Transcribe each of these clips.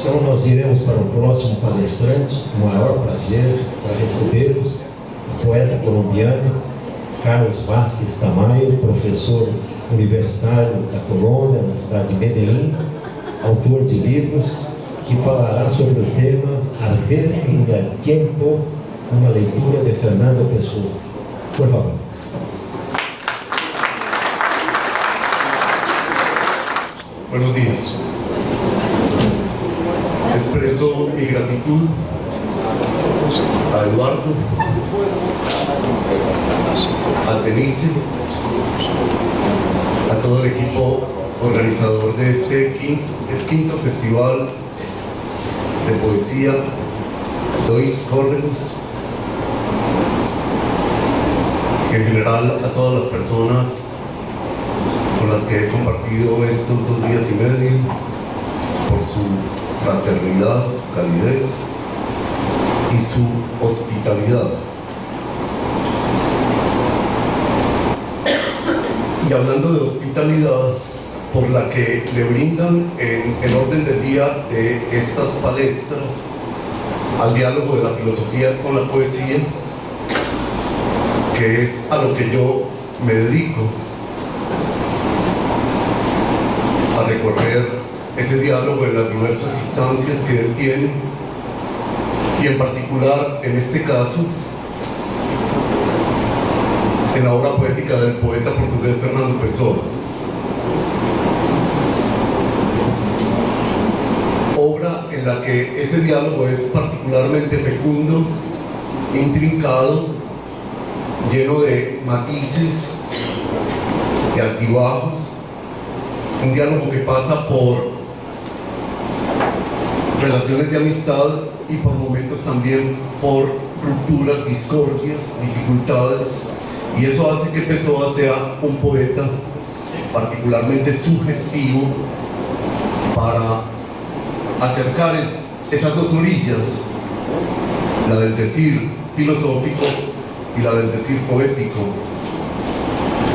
Então nós iremos para o próximo palestrante, com o maior prazer, para recebermos o poeta colombiano Carlos Vázquez Tamayo, professor universitário da Colômbia, na cidade de Medellín, autor de livros, que falará sobre o tema Arder en el Tiempo, uma leitura de Fernando Pessoa. Por favor. Buenos días. Expreso mi gratitud a Eduardo, a Denise, a todo el equipo organizador de este quinto festival de poesía Dois Córregos, y en general a todas las personas con las que he compartido estos 2 días y medio, por su fraternidad, su calidez y su hospitalidad. Y hablando de hospitalidad, por la que le brindan en el orden del día de estas palestras al diálogo de la filosofía con la poesía, que es a lo que yo me dedico, a recorrer ese diálogo en las diversas instancias que él tiene, y en particular, en este caso, en la obra poética del poeta portugués Fernando Pessoa. Obra en la que ese diálogo es particularmente fecundo, intrincado, lleno de matices, de altibajos, un diálogo que pasa por relaciones de amistad y por momentos también por rupturas, discordias, dificultades, y eso hace que Pessoa sea un poeta particularmente sugestivo para acercar esas dos orillas, la del decir filosófico y la del decir poético.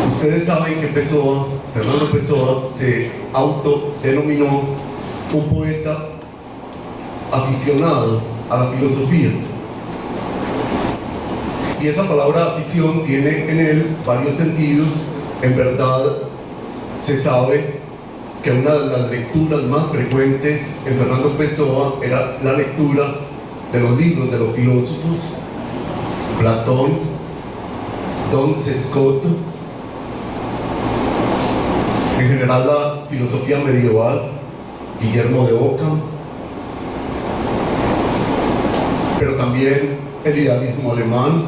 Ustedes saben que Fernando Pessoa se autodenominó un poeta aficionado a la filosofía, y esa palabra afición tiene en él varios sentidos. En verdad, se sabe que una de las lecturas más frecuentes en Fernando Pessoa era la lectura de los libros de los filósofos, Platón, Don Sescoto, en general la filosofía medieval, Guillermo de Ockham, pero también el idealismo alemán,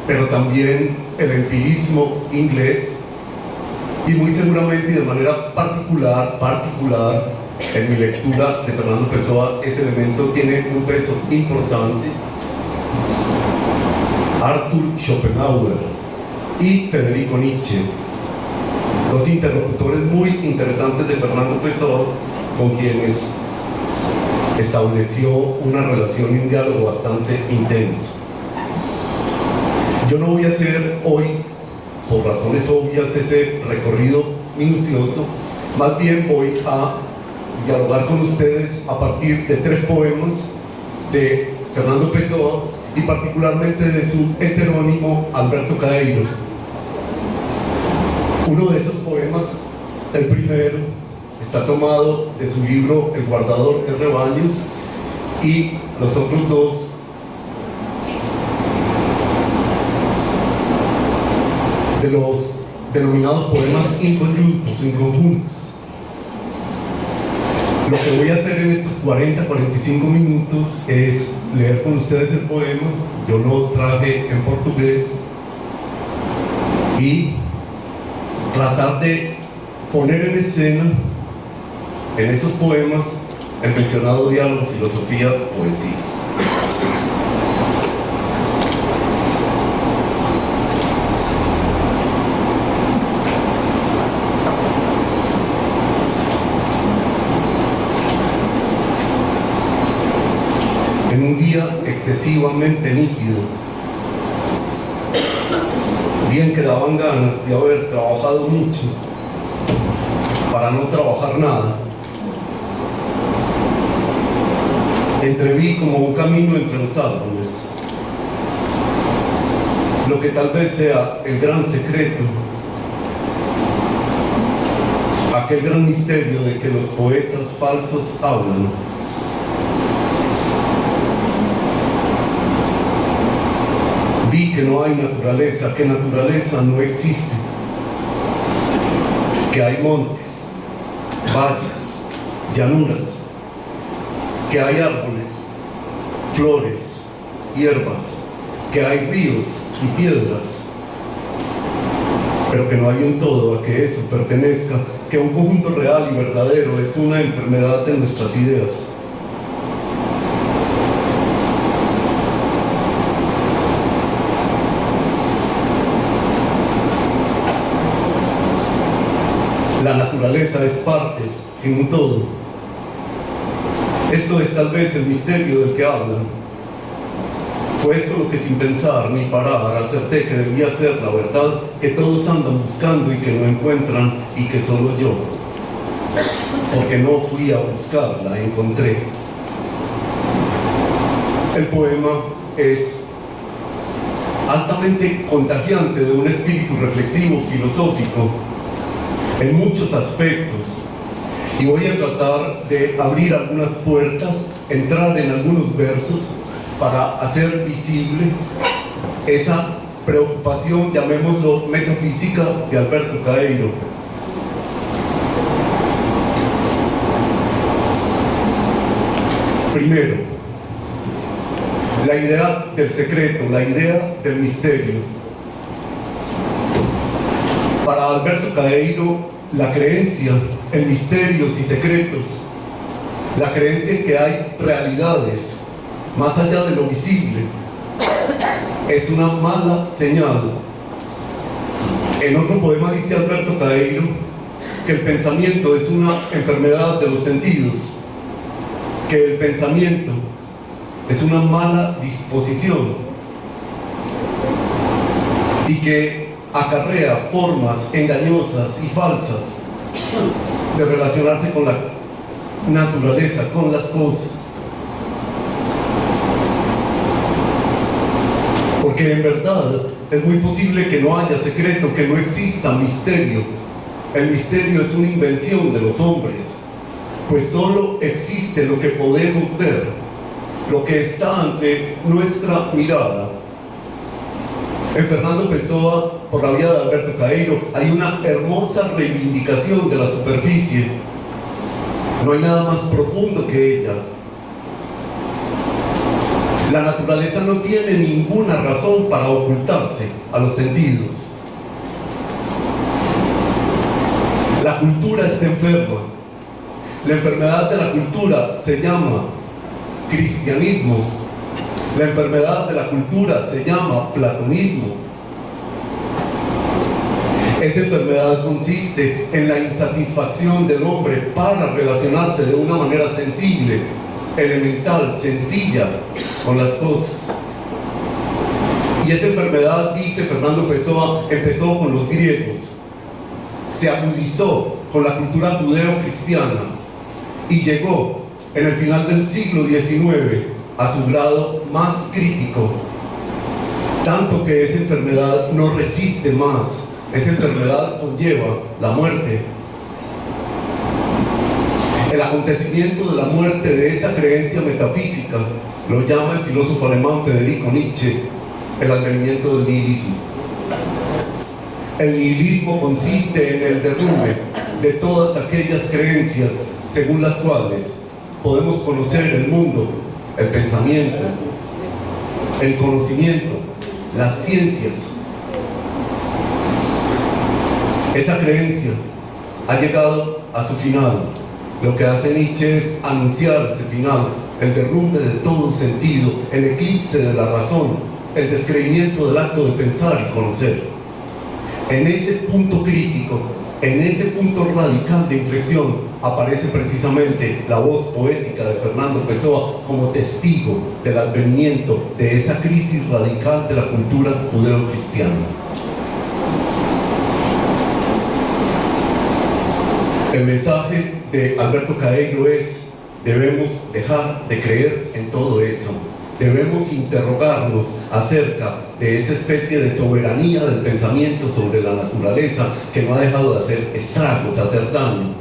pero también el empirismo inglés, y muy seguramente y de manera particular en mi lectura de Fernando Pessoa ese elemento tiene un peso importante, Arthur Schopenhauer y Federico Nietzsche, dos interlocutores muy interesantes de Fernando Pessoa, con quienes estableció una relación y un diálogo bastante intenso. Yo no voy a hacer hoy, por razones obvias, ese recorrido minucioso. Más bien voy a dialogar con ustedes a partir de 3 poemas de Fernando Pessoa y particularmente de su heterónimo Alberto Caeiro. Uno de esos poemas, el primero, está tomado de su libro El guardador de rebaños, y los otros 2 de los denominados poemas inconjuntos o inconjuntos. Lo que voy a hacer en estos 40-45 minutos es leer con ustedes el poema. Yo lo traje en portugués, y tratar de poner en escena en esos poemas el mencionado diálogo filosofía-poesía. En un día excesivamente nítido, día en que daban ganas de haber trabajado mucho para no trabajar nada, entreví como un camino entre los árboles, lo que tal vez sea el gran secreto, aquel gran misterio de que los poetas falsos hablan. Vi que no hay naturaleza, que naturaleza no existe, que hay montes, valles, llanuras, que hay árboles, flores, hierbas, que hay ríos y piedras, pero que no hay un todo a que eso pertenezca, que un conjunto real y verdadero es una enfermedad de nuestras ideas. La naturaleza es partes, sin un todo. Esto es tal vez el misterio del que hablan. Fue esto lo que sin pensar ni parar acerté que debía ser la verdad que todos andan buscando y que no encuentran y que solo yo, porque no fui a buscarla, encontré. El poema es altamente contagiante de un espíritu reflexivo, filosófico, en muchos aspectos, y voy a tratar de abrir algunas puertas, entrar en algunos versos para hacer visible esa preocupación, llamémoslo metafísica, de Alberto Caeiro. Primero, la idea del secreto, la idea del misterio. Para Alberto Caeiro, la creencia en misterios y secretos, la creencia en que hay realidades más allá de lo visible, es una mala señal. En otro poema dice Alberto Caeiro que el pensamiento es una enfermedad de los sentidos, que el pensamiento es una mala disposición y que acarrea formas engañosas y falsas de relacionarse con la naturaleza, con las cosas. Porque en verdad es muy posible que no haya secreto, que no exista misterio. El misterio es una invención de los hombres, pues solo existe lo que podemos ver, lo que está ante nuestra mirada. En Fernando Pessoa, por la vía de Alberto Caeiro, hay una hermosa reivindicación de la superficie. No hay nada más profundo que ella. La naturaleza no tiene ninguna razón para ocultarse a los sentidos. La cultura está enferma. La enfermedad de la cultura se llama cristianismo. La enfermedad de la cultura se llama platonismo. Esa enfermedad consiste en la insatisfacción del hombre para relacionarse de una manera sensible, elemental, sencilla con las cosas. Y esa enfermedad, dice Fernando Pessoa, empezó con los griegos, se agudizó con la cultura judeo-cristiana y llegó en el final del siglo XIX a su grado más crítico, tanto que esa enfermedad no resiste más. Esa enfermedad conlleva la muerte. El acontecimiento de la muerte de esa creencia metafísica lo llama el filósofo alemán Friedrich Nietzsche el advenimiento del nihilismo. El nihilismo consiste en el derrumbe de todas aquellas creencias según las cuales podemos conocer el mundo, el pensamiento, el conocimiento, las ciencias. Esa creencia ha llegado a su final. Lo que hace Nietzsche es anunciar ese final, el derrumbe de todo sentido, el eclipse de la razón, el descreimiento del acto de pensar y conocer. En ese punto crítico, en ese punto radical de inflexión, aparece precisamente la voz poética de Fernando Pessoa como testigo del advenimiento de esa crisis radical de la cultura judeo-cristiana. El mensaje de Alberto Caeiro es: debemos dejar de creer en todo eso. Debemos interrogarnos acerca de esa especie de soberanía del pensamiento sobre la naturaleza que no ha dejado de hacer estragos, hacer daño.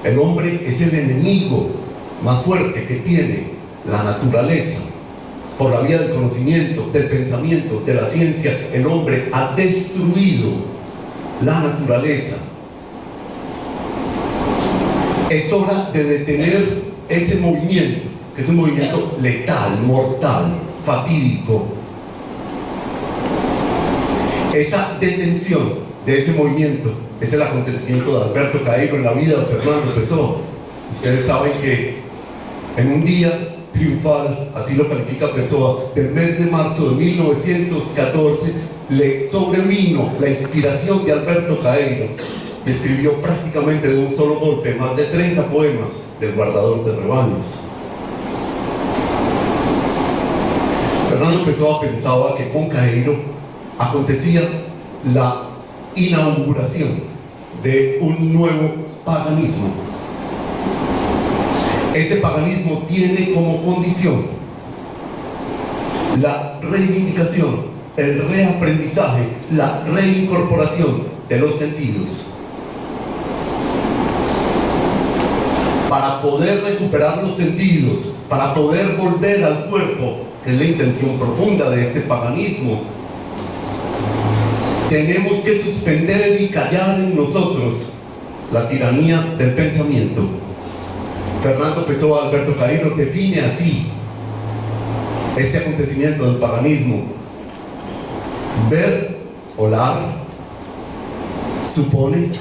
El hombre es el enemigo más fuerte que tiene la naturaleza. Por la vía del conocimiento, del pensamiento, de la ciencia, el hombre ha destruido la naturaleza. Es hora de detener ese movimiento, que es un movimiento letal, mortal, fatídico. Esa detención de ese movimiento es el acontecimiento de Alberto Caeiro en la vida de Fernando Pessoa. Ustedes saben que en un día triunfal, así lo califica Pessoa, del mes de marzo de 1914, le sobrevino la inspiración de Alberto Caeiro y escribió prácticamente de un solo golpe más de 30 poemas del guardador de rebaños. Fernando Pessoa pensaba que con Caeiro acontecía la inauguración de un nuevo paganismo. Ese paganismo tiene como condición la reivindicación, el reaprendizaje, la reincorporación de los sentidos. Para poder recuperar los sentidos, para poder volver al cuerpo, que es la intención profunda de este paganismo, tenemos que suspender y callar en nosotros la tiranía del pensamiento. Fernando Pessoa, Alberto Caeiro define así este acontecimiento del paganismo: ver, olar, supone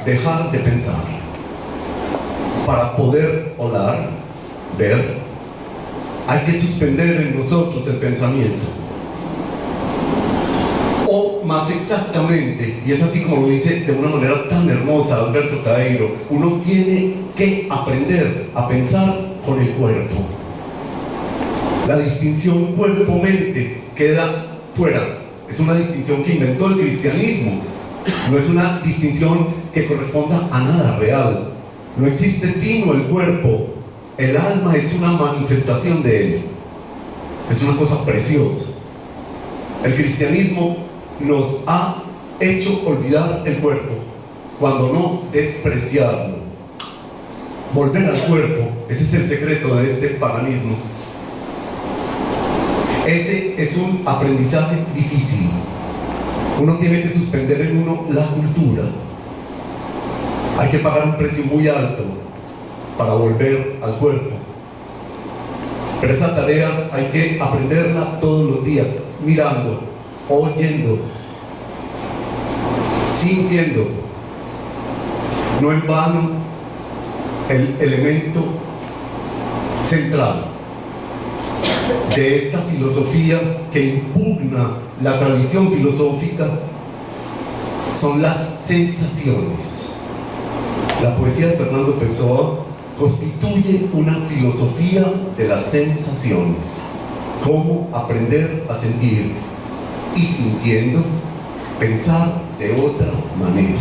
dejar de pensar. Para poder olar, ver, hay que suspender en nosotros el pensamiento. O más exactamente, y es así como lo dice de una manera tan hermosa Alberto Caeiro, uno tiene que aprender a pensar con el cuerpo. La distinción cuerpo-mente queda fuera. Es una distinción que inventó el cristianismo. No es una distinción que corresponda a nada real. No existe sino el cuerpo. El alma es una manifestación de él. Es una cosa preciosa. El cristianismo nos ha hecho olvidar el cuerpo, cuando no despreciarlo. Volver al cuerpo, ese es el secreto de este paganismo. Ese es un aprendizaje difícil. Uno tiene que suspender en uno la cultura. Hay que pagar un precio muy alto para volver al cuerpo. Pero esa tarea hay que aprenderla todos los días, mirando, oyendo, sintiendo. No en vano, el elemento central de esta filosofía que impugna la tradición filosófica son las sensaciones. La poesía de Fernando Pessoa constituye una filosofía de las sensaciones. Cómo aprender a sentir y, sintiendo, pensar de otra manera.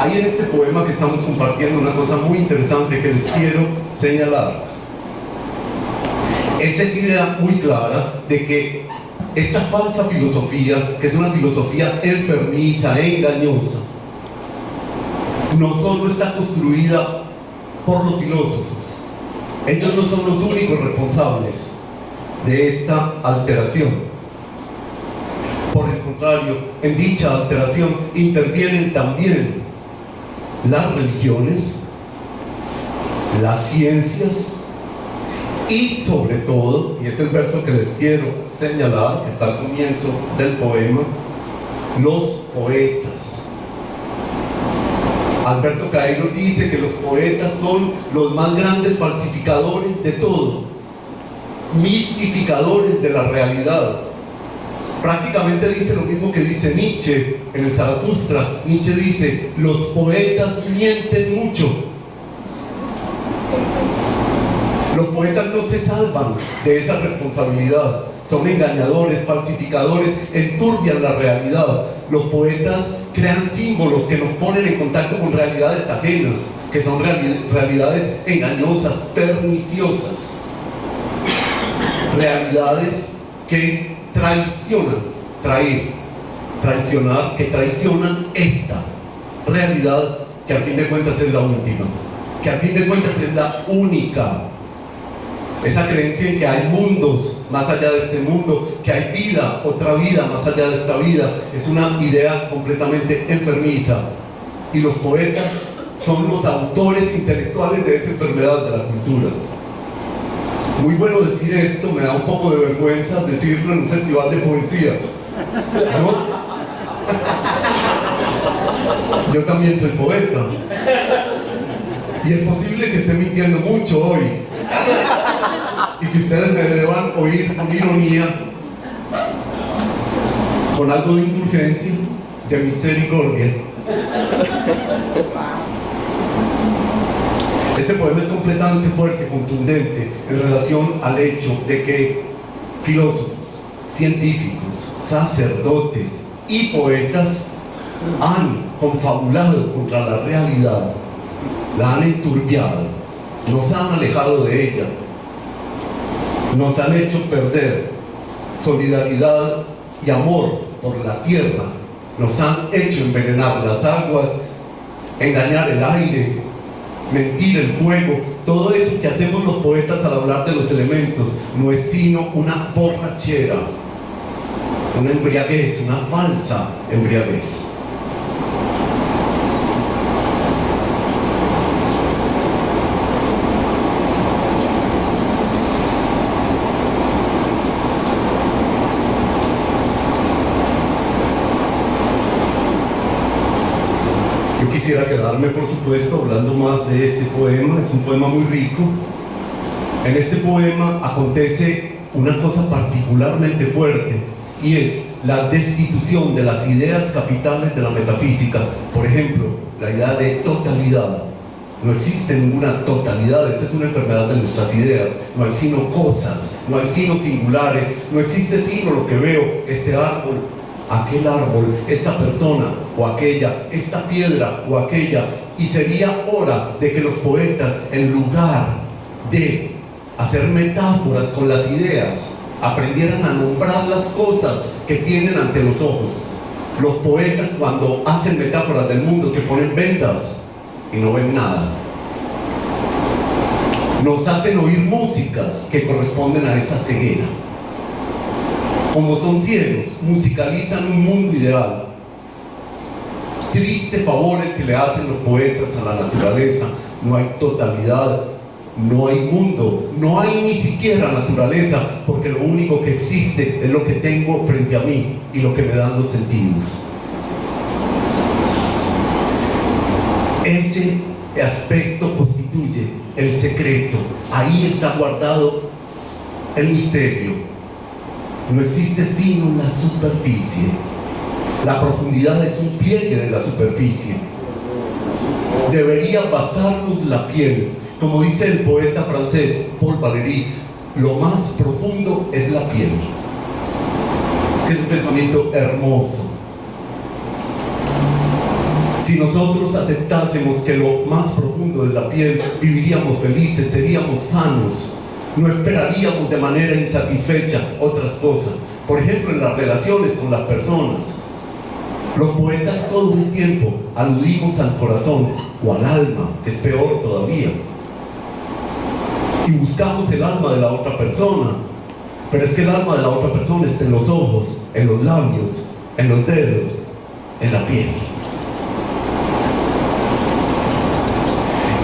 Hay en este poema que estamos compartiendo una cosa muy interesante que les quiero señalar. Es esa idea muy clara de que esta falsa filosofía, que es una filosofía enfermiza, engañosa, no solo está construida por los filósofos. Ellos no son los únicos responsables de esta alteración. Por el contrario, en dicha alteración intervienen también las religiones, las ciencias y, sobre todo, y es el verso que les quiero señalar, que está al comienzo del poema, los poetas. Alberto Caeiro dice que los poetas son los más grandes falsificadores de todo, mistificadores de la realidad. Prácticamente dice lo mismo que dice Nietzsche en el Zaratustra. Nietzsche dice: los poetas mienten mucho. Los poetas no se salvan de esa responsabilidad. Son engañadores, falsificadores, enturbian la realidad. Los poetas crean símbolos que nos ponen en contacto con realidades ajenas, que son realidades engañosas, perniciosas. Realidades que traicionar, que traicionan esta realidad que al fin de cuentas es la última, que al fin de cuentas es la única. Esa creencia en que hay mundos más allá de este mundo, que hay vida, otra vida más allá de esta vida, es una idea completamente enfermiza. Y los poetas son los autores intelectuales de esa enfermedad de la cultura. Muy bueno decir esto, me da un poco de vergüenza decirlo en un festival de poesía. Yo también soy poeta. Y es posible que esté mintiendo mucho hoy. Y que ustedes me deban oír con ironía, con algo de indulgencia, de misericordia. Este poema es completamente fuerte, contundente en relación al hecho de que filósofos, científicos, sacerdotes y poetas han confabulado contra la realidad, la han enturbiado, nos han alejado de ella, nos han hecho perder solidaridad y amor por la tierra, nos han hecho envenenar las aguas, engañar el aire, mentir el fuego. Todo eso que hacemos los poetas al hablar de los elementos no es sino una borrachera, una embriaguez, una falsa embriaguez. Quisiera quedarme, por supuesto, hablando más de este poema. Es un poema muy rico. En este poema acontece una cosa particularmente fuerte, y es la destitución de las ideas capitales de la metafísica. Por ejemplo, la idea de totalidad. No existe ninguna totalidad, esta es una enfermedad de nuestras ideas. No hay sino cosas, no hay sino singulares, no existe sino lo que veo, este árbol, aquel árbol, esta persona o aquella, esta piedra o aquella. Y sería hora de que los poetas, en lugar de hacer metáforas con las ideas, aprendieran a nombrar las cosas que tienen ante los ojos. Los poetas, cuando hacen metáforas del mundo, se ponen vendas y no ven nada. Nos hacen oír músicas que corresponden a esa ceguera. Como son ciegos, musicalizan un mundo ideal. Triste favor el que le hacen los poetas a la naturaleza. No hay totalidad, no hay mundo, no hay ni siquiera naturaleza, porque lo único que existe es lo que tengo frente a mí y lo que me dan los sentidos. Ese aspecto constituye el secreto. Ahí está guardado el misterio. No existe sino la superficie. La profundidad es un pliegue de la superficie. Debería bastarnos la piel. Como dice el poeta francés Paul Valéry, lo más profundo es la piel. Es un pensamiento hermoso. Si nosotros aceptásemos que lo más profundo es la piel, viviríamos felices, seríamos sanos. No esperaríamos de manera insatisfecha otras cosas. Por ejemplo, en las relaciones con las personas, los poetas todo el tiempo aludimos al corazón o al alma, que es peor todavía, y buscamos el alma de la otra persona. Pero es que el alma de la otra persona está en los ojos, en los labios, en los dedos, en la piel.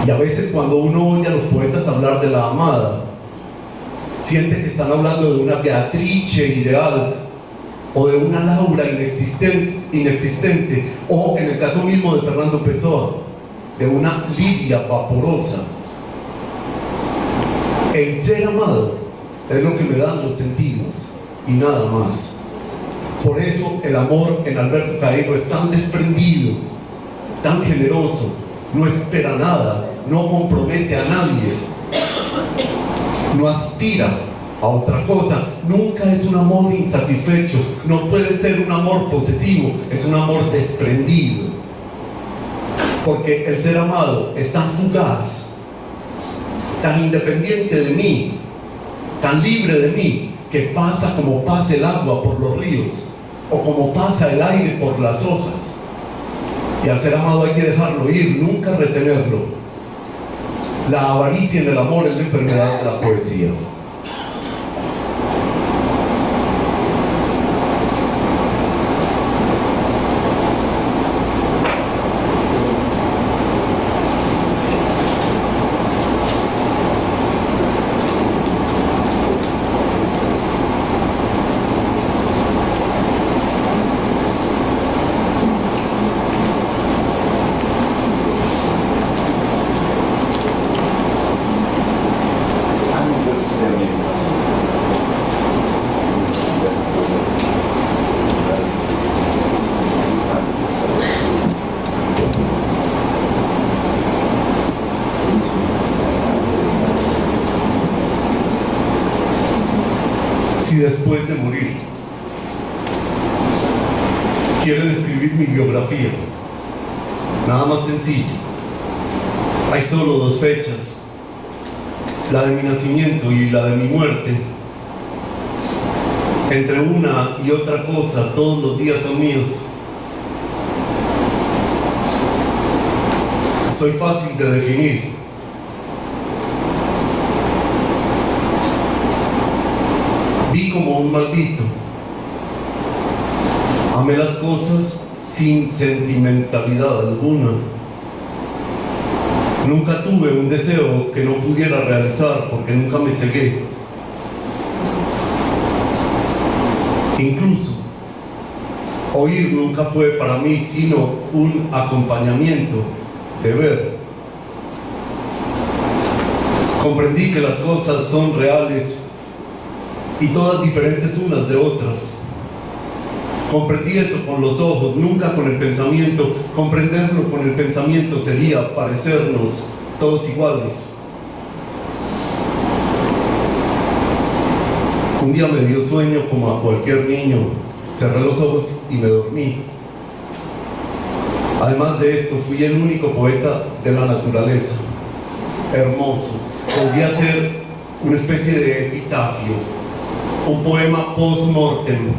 Y a veces cuando uno oye a los poetas hablar de la amada, siente que están hablando de una Beatrice ideal o de una Laura inexistente, o en el caso mismo de Fernando Pessoa, de una Lidia vaporosa. El ser amado es lo que me dan los sentidos y nada más. Por eso el amor en Alberto Cairo es tan desprendido, tan generoso, no espera nada, no compromete a nadie. no aspira a otra cosa, nunca es un amor insatisfecho, no puede ser un amor posesivo, es un amor desprendido, porque el ser amado es tan fugaz, tan independiente de mí, tan libre de mí, que pasa como pasa el agua por los ríos, o como pasa el aire por las hojas. Y al ser amado hay que dejarlo ir, nunca retenerlo. La avaricia en el amor es la enfermedad de la poesía. Si después de morir quieren escribir mi biografía, nada más sencillo, hay solo dos fechas, la de mi nacimiento y la de mi muerte. Entre una y otra cosa, todos los días son míos. Soy fácil de definir. Vi como un maldito. Amé las cosas sin sentimentalidad alguna. Nunca tuve un deseo que no pudiera realizar porque nunca me cegué. Incluso, oír nunca fue para mí sino un acompañamiento de ver. Comprendí que las cosas son reales y todas diferentes unas de otras. Comprendí eso con los ojos, nunca con el pensamiento. Comprenderlo con el pensamiento sería parecernos todos iguales. Un día me dio sueño como a cualquier niño. Cerré los ojos y me dormí. Además de esto, fui el único poeta de la naturaleza. Hermoso. Podría ser una especie de epitafio, un poema post-mortem,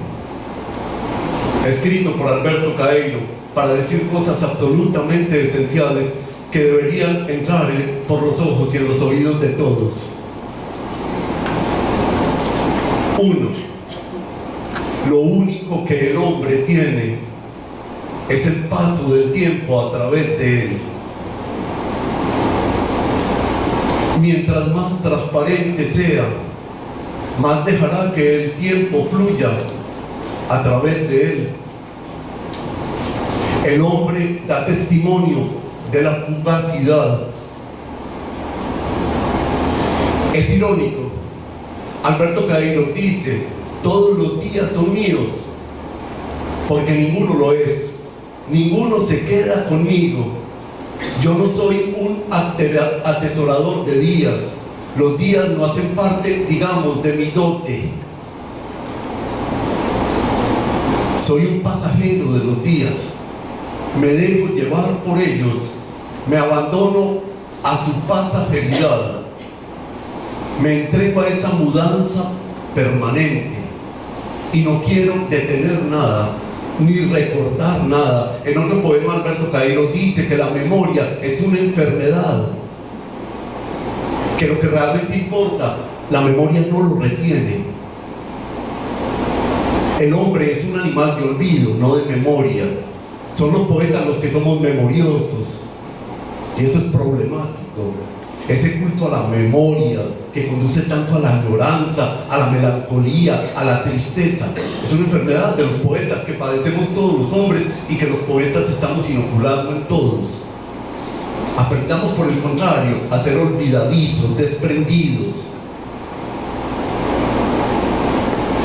escrito por Alberto Caeiro para decir cosas absolutamente esenciales que deberían entrar por los ojos y en los oídos de todos. 1. Lo único que el hombre tiene es el paso del tiempo a través de él. Mientras más transparente sea, más dejará que el tiempo fluya a través de él. El hombre da testimonio de la fugacidad. Es irónico. Alberto Caeiro dice: todos los días son míos, porque ninguno lo es. Ninguno se queda conmigo. Yo no soy un atesorador de días. Los días no hacen parte, digamos, de mi dote. Soy un pasajero de los días. Me dejo llevar por ellos. Me abandono a su pasajeridad. Me entrego a esa mudanza permanente. Y no quiero detener nada, ni recordar nada. En otro poema Alberto Caeiro dice que la memoria es una enfermedad, que lo que realmente importa, la memoria no lo retiene. El hombre es un animal de olvido, no de memoria. Son los poetas los que somos memoriosos, y eso es problemático. Ese culto a la memoria que conduce tanto a la añoranza, a la melancolía, a la tristeza, es una enfermedad de los poetas que padecemos todos los hombres y que los poetas estamos inoculando en todos. Aprendamos, por el contrario, a ser olvidadizos, desprendidos.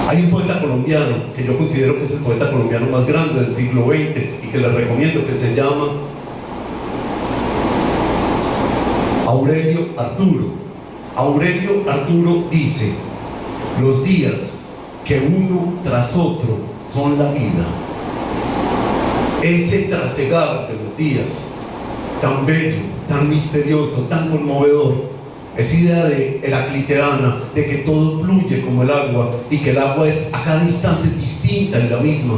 Hay un poeta colombiano que yo considero que es el poeta colombiano más grande del siglo XX y que les recomiendo, que se llama Aurelio Arturo. Aurelio Arturo dice: los días que uno tras otro son la vida. Ese trasegar de los días, tan bello, tan misterioso, tan conmovedor, esa idea de heracliteana, de que todo fluye como el agua y que el agua es a cada instante distinta y la misma.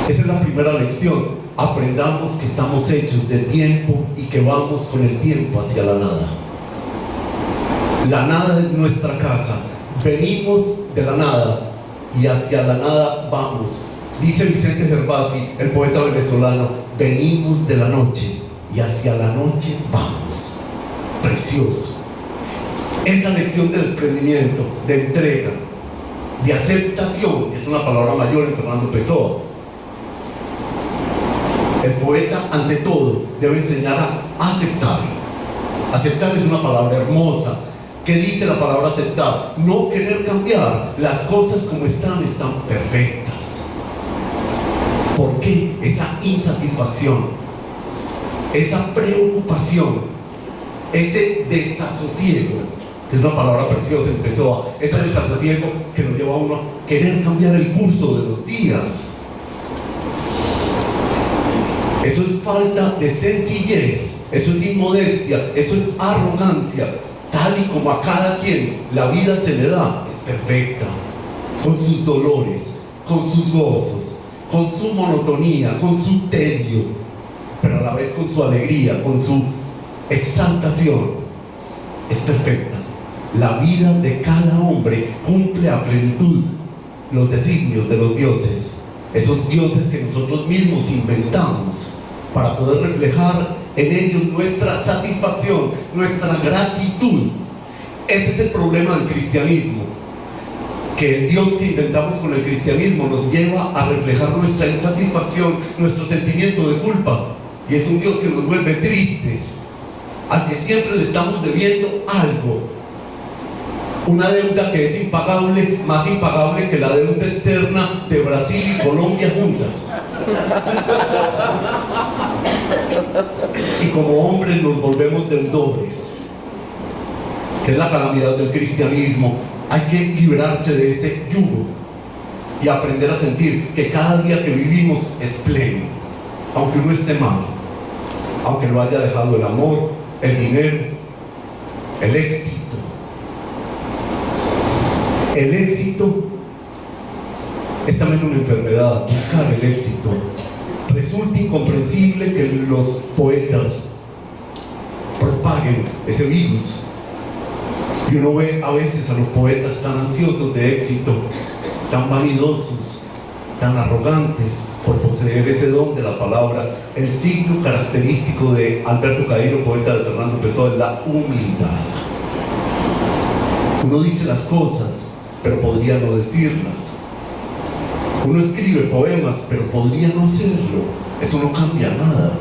Esa es la primera lección. Aprendamos que estamos hechos de tiempo y que vamos con el tiempo hacia la nada. La nada es nuestra casa. Venimos de la nada y hacia la nada vamos. Dice Vicente Gervasi, el poeta venezolano: venimos de la noche y hacia la noche vamos. Precioso. Esa lección de desprendimiento, de entrega, de aceptación, es una palabra mayor en Fernando Pessoa. El poeta, ante todo, debe enseñar a aceptar. Aceptar es una palabra hermosa. ¿Qué dice la palabra aceptar? No querer cambiar. Las cosas como están perfectas. ¿Por qué? Esa insatisfacción, esa preocupación, ese desasosiego, que es una palabra preciosa en Pessoa, ese desasosiego que lo lleva a uno a querer cambiar el curso de los días. Eso es falta de sencillez, eso es inmodestia, eso es arrogancia. Tal y como a cada quien la vida se le da, es perfecta, con sus dolores, con sus gozos, con su monotonía, con su tedio, pero a la vez con su alegría, con su exaltación. Es perfecta. La vida de cada hombre cumple a plenitud los designios de los dioses, esos dioses que nosotros mismos inventamos para poder reflejar en ellos nuestra satisfacción, nuestra gratitud. Ese es el problema del cristianismo, que el Dios que inventamos con el cristianismo nos lleva a reflejar nuestra insatisfacción, nuestro sentimiento de culpa, y es un Dios que nos vuelve tristes, al que siempre le estamos debiendo algo, una deuda que es impagable, más impagable que la deuda externa de Brasil y Colombia juntas. Y como hombres nos volvemos deudores, que es la calamidad del cristianismo. Hay que librarse de ese yugo y aprender a sentir que cada día que vivimos es pleno, aunque uno esté mal, aunque lo haya dejado el amor, el dinero, el éxito. El éxito es también una enfermedad. Buscar el éxito. Resulta incomprensible que los poetas propaguen ese virus. Y uno ve a veces a los poetas tan ansiosos de éxito, tan vanidosos, tan arrogantes por poseer ese don de la palabra. El signo característico de Alberto Cairo, poeta de Fernando Pessoa, es la humildad. Uno dice las cosas, pero podría no decirlas. Uno escribe poemas, pero podría no hacerlo. Eso no cambia nada,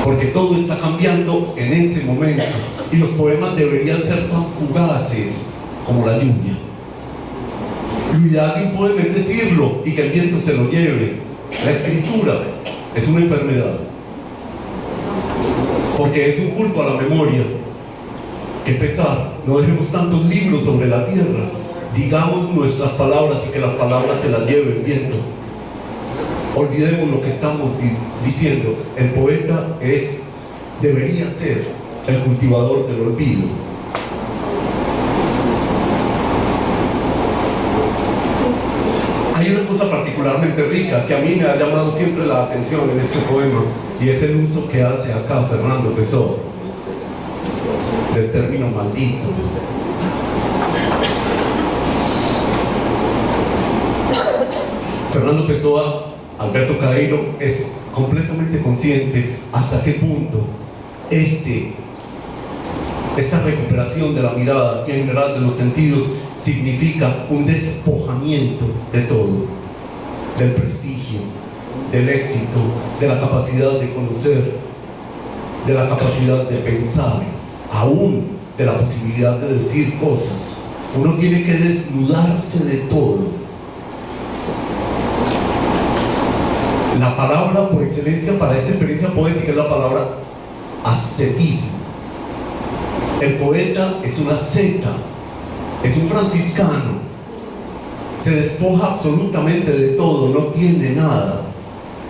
porque todo está cambiando en ese momento, y los poemas deberían ser tan fugaces como la lluvia. Lo ideal de un poema es decirlo y que el viento se lo lleve. La escritura es una enfermedad, porque es un culto a la memoria. Qué pesar, no dejemos tantos libros sobre la tierra. Digamos nuestras palabras y que las palabras se las lleve el viento. Olvidemos lo que estamos diciendo. El poeta debería ser el cultivador del olvido. Hay una cosa particularmente rica que a mí me ha llamado siempre la atención en este poema, y es el uso que hace acá Fernando Pessoa del término maldito. Fernando Pessoa, Alberto Cairo, es completamente consciente hasta qué punto esta recuperación de la mirada y en general de los sentidos significa un despojamiento de todo, del prestigio, del éxito, de la capacidad de conocer, de la capacidad de pensar, aún de la posibilidad de decir cosas. Uno tiene que desnudarse de todo. La palabra por excelencia para esta experiencia poética es la palabra ascetismo. El poeta es una seta, es un franciscano, se despoja absolutamente de todo, no tiene nada,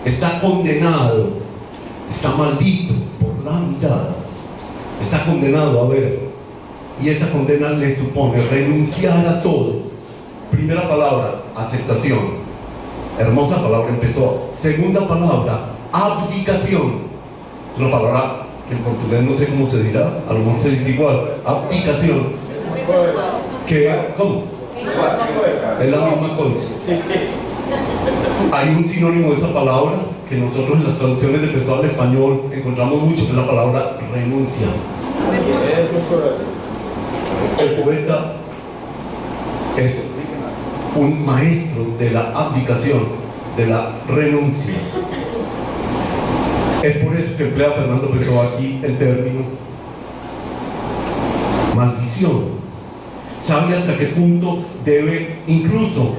está condenado, está maldito por la mirada, está condenado a ver, y esa condena le supone renunciar a todo. Primera palabra, aceptación, hermosa palabra, empezó. Segunda palabra, abdicación, es una palabra que en portugués no sé cómo se dirá, a lo mejor se dice igual, abdicación, ¿cómo? Es la misma cosa. Hay un sinónimo de esa palabra que nosotros en las traducciones de Pessoa al español encontramos mucho, que es la palabra renuncia. El poeta es un maestro de la abdicación, de la renuncia. Es por eso que emplea Fernando Pessoa aquí el término maldición. Sabe hasta qué punto debe incluso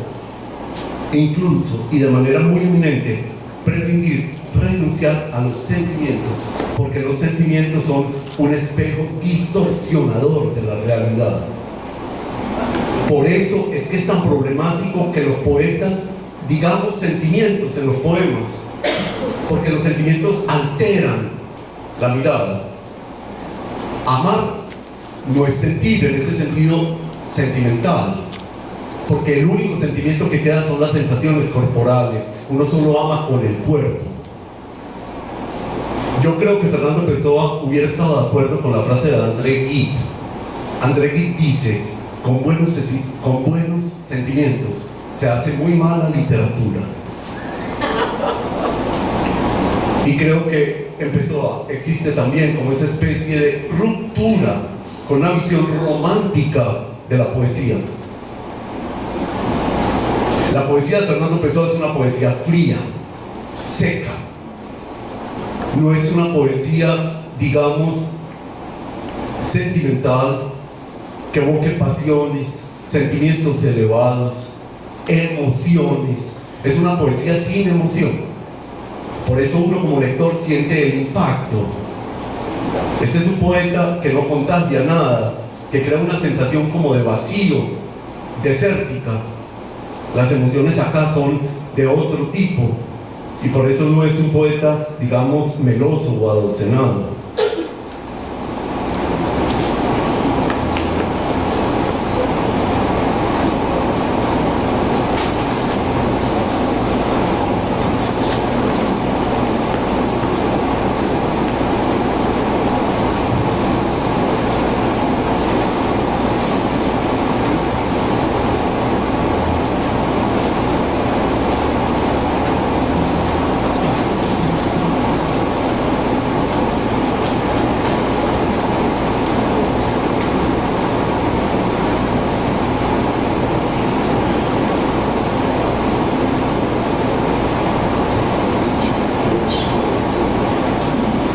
y de manera muy eminente prescindir, renunciar a los sentimientos, porque los sentimientos son un espejo distorsionador de la realidad. Por eso es que es tan problemático que los poetas digamos sentimientos en los poemas, porque los sentimientos alteran la mirada. Amar no es sentir en ese sentido sentimental, porque el único sentimiento que queda son las sensaciones corporales. Uno solo ama con el cuerpo. Yo creo que Fernando Pessoa hubiera estado de acuerdo con la frase de André Gide. André Gide dice: con buenos sentimientos se hace muy mala literatura. Y creo que en Pessoa existe también como esa especie de ruptura con una visión romántica de la poesía. La poesía de Fernando Pessoa es una poesía fría, seca. No es una poesía, digamos, sentimental, que evoque pasiones, sentimientos elevados, emociones. Es una poesía sin emoción. Por eso uno como lector siente el impacto. Este es un poeta que no contagia nada, que crea una sensación como de vacío, desértica. Las emociones acá son de otro tipo, y por eso no es un poeta, digamos, meloso o adocenado.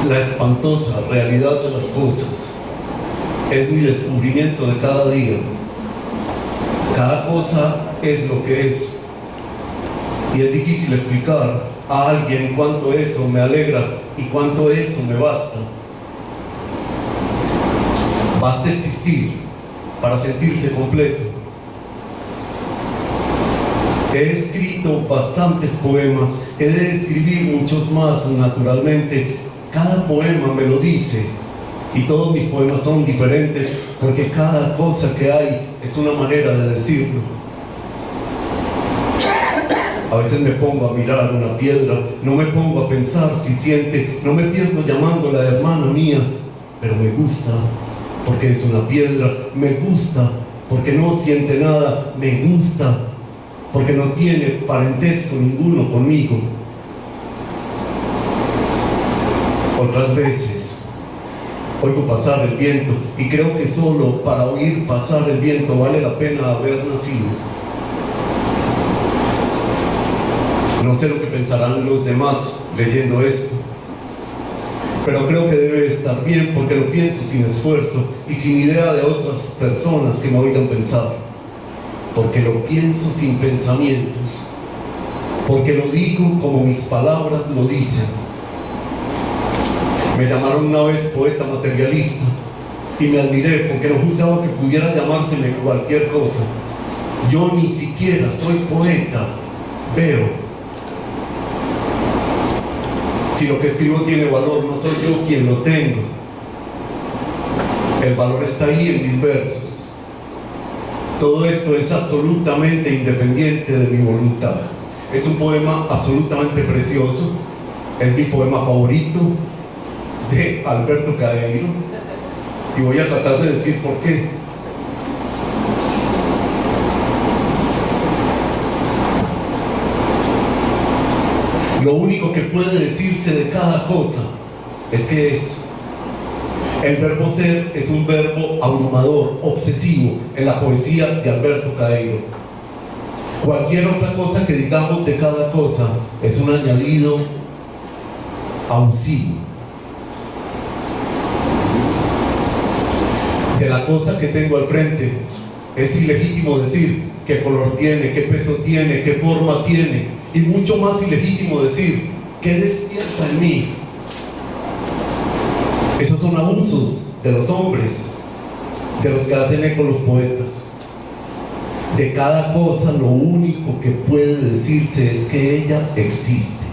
La espantosa realidad de las cosas es mi descubrimiento de cada día. Cada cosa es lo que es, y es difícil explicar a alguien cuánto eso me alegra y cuánto eso me basta. Basta existir para sentirse completo. He escrito bastantes poemas, he de escribir muchos más naturalmente. Cada poema me lo dice, y todos mis poemas son diferentes, porque cada cosa que hay es una manera de decirlo. A veces me pongo a mirar una piedra, no me pongo a pensar si siente, no me pierdo llamándola hermana mía, pero me gusta porque es una piedra, me gusta porque no siente nada, me gusta porque no tiene parentesco ninguno conmigo. Otras veces oigo pasar el viento y creo que solo para oír pasar el viento vale la pena haber nacido. No sé lo que pensarán los demás leyendo esto, pero creo que debe estar bien porque lo pienso sin esfuerzo y sin idea de otras personas que me oigan pensar, porque lo pienso sin pensamientos, porque lo digo como mis palabras lo dicen. Me llamaron una vez poeta materialista, y me admiré porque no juzgaba que pudiera llamárseme cualquier cosa. Yo ni siquiera soy poeta, veo. Si lo que escribo tiene valor, no soy yo quien lo tengo. El valor está ahí en mis versos. Todo esto es absolutamente independiente de mi voluntad. Es un poema absolutamente precioso. Es mi poema favorito de Alberto Caeiro. Y voy a tratar de decir por qué. Lo único que puede decirse de cada cosa es que es. El verbo ser es un verbo abrumador, obsesivo en la poesía de Alberto Caeiro. Cualquier otra cosa que digamos de cada cosa es un añadido abusivo. De la cosa que tengo al frente es ilegítimo decir qué color tiene, qué peso tiene, qué forma tiene, y mucho más ilegítimo decir qué despierta en mí. Esos son abusos de los hombres, de los que hacen eco los poetas. De cada cosa lo único que puede decirse es que ella existe.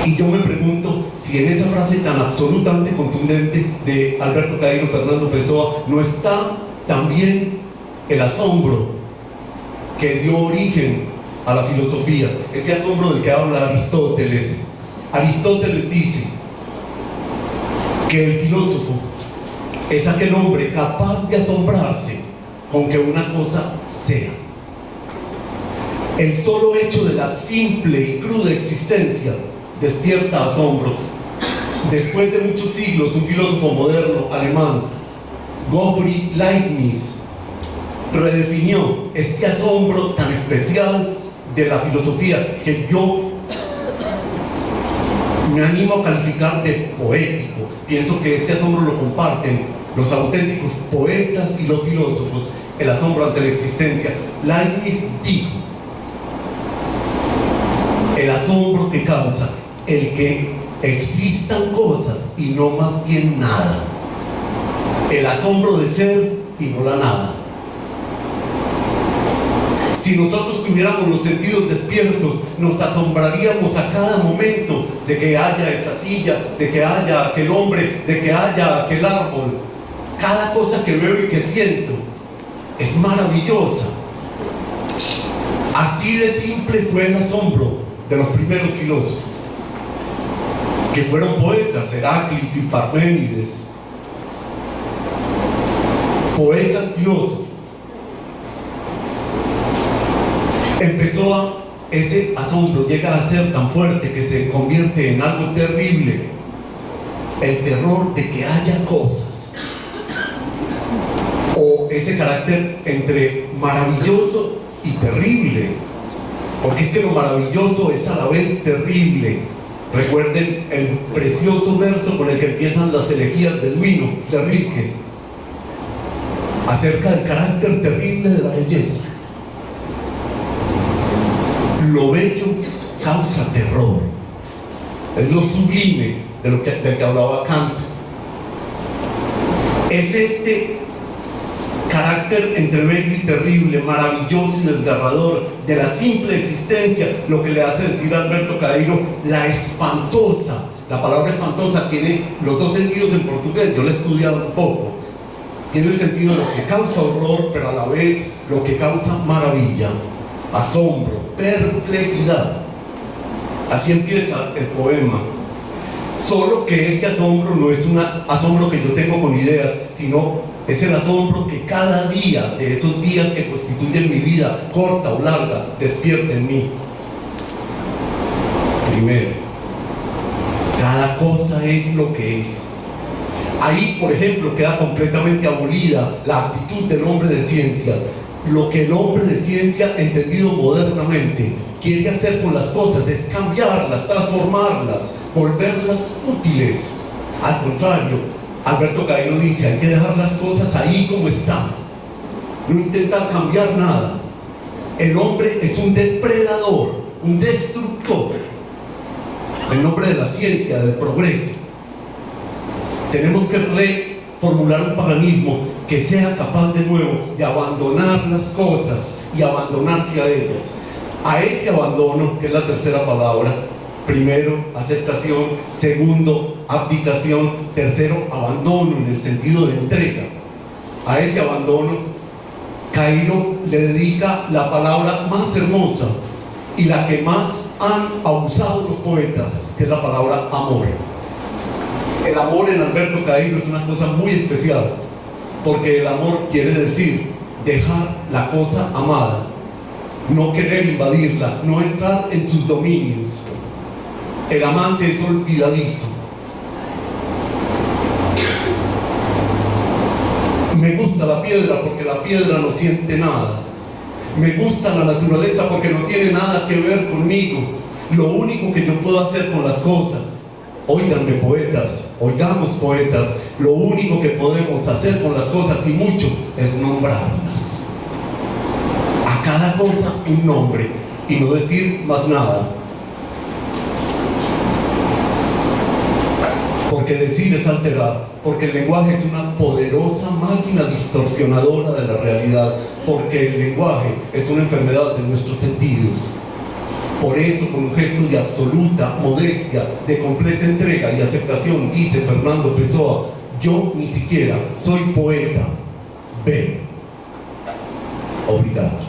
Y yo me pregunto si en esa frase tan absolutamente contundente de Alberto Caeiro, Fernando Pessoa, no está también el asombro que dio origen a la filosofía, ese asombro del que habla Aristóteles. Aristóteles dice que el filósofo es aquel hombre capaz de asombrarse con que una cosa sea. El solo hecho de la simple y cruda existencia despierta asombro. Después de muchos siglos, un filósofo moderno alemán, Gottfried Leibniz, redefinió este asombro tan especial de la filosofía que yo me animo a calificar de poético. Pienso que este asombro lo comparten los auténticos poetas y los filósofos, el asombro ante la existencia. Leibniz dijo: el asombro que causa el que existan cosas y no más bien nada, el asombro de ser y no la nada. Si nosotros tuviéramos los sentidos despiertos, nos asombraríamos a cada momento de que haya esa silla, de que haya aquel hombre, de que haya aquel árbol. Cada cosa que veo y que siento es maravillosa. Así de simple fue el asombro de los primeros filósofos, que fueron poetas, Heráclito y Parménides, poetas filósofos. Ese asombro llega a ser tan fuerte que se convierte en algo terrible, el terror de que haya cosas, o ese carácter entre maravilloso y terrible, porque es que lo maravilloso es a la vez terrible. Recuerden el precioso verso con el que empiezan las elegías de Duino, de Rilke, acerca del carácter terrible de la belleza. Lo bello causa terror, es lo sublime del que hablaba Kant. Es este carácter entre bello y terrible, maravilloso y desgarrador de la simple existencia lo que le hace decir a Alberto Caeiro la espantosa. La palabra espantosa tiene los dos sentidos en portugués, yo lo he estudiado un poco. Tiene el sentido de lo que causa horror, pero a la vez lo que causa maravilla, asombro, perplejidad. Así empieza el poema. Solo que ese asombro no es un asombro que yo tengo con ideas, sino es el asombro que cada día de esos días que constituyen mi vida, corta o larga, despierta en mí. Primero, cada cosa es lo que es. Ahí, por ejemplo, queda completamente abolida la actitud del hombre de ciencia. Lo que el hombre de ciencia, entendido modernamente, quiere hacer con las cosas es cambiarlas, transformarlas, volverlas útiles. Al contrario, Alberto Caeiro dice: hay que dejar las cosas ahí como están, no intentar cambiar nada. El hombre es un depredador, un destructor. en nombre de la ciencia, del progreso. Tenemos que reformular un paganismo que sea capaz de nuevo de abandonar las cosas y abandonarse a ellas. A ese abandono, que es la tercera palabra: primero, aceptación; segundo, abdicación; tercero, abandono en el sentido de entrega. A ese abandono Cairo le dedica la palabra más hermosa y la que más han abusado los poetas, que es la palabra amor. El amor en Alberto Cairo es una cosa muy especial, porque el amor quiere decir dejar la cosa amada, no querer invadirla, no entrar en sus dominios. El amante es olvidadizo. Me gusta la piedra porque la piedra no siente nada. Me gusta la naturaleza porque no tiene nada que ver conmigo. Lo único que yo puedo hacer con las cosas, óiganme poetas, oigamos poetas, lo único que podemos hacer con las cosas, y mucho, es nombrarlas. A cada cosa un nombre y no decir más nada. Porque decir es alterar, porque el lenguaje es una poderosa máquina distorsionadora de la realidad, porque el lenguaje es una enfermedad de nuestros sentidos. Por eso, con un gesto de absoluta modestia, de completa entrega y aceptación, dice Fernando Pessoa: yo ni siquiera soy poeta. Ve. Obrigado.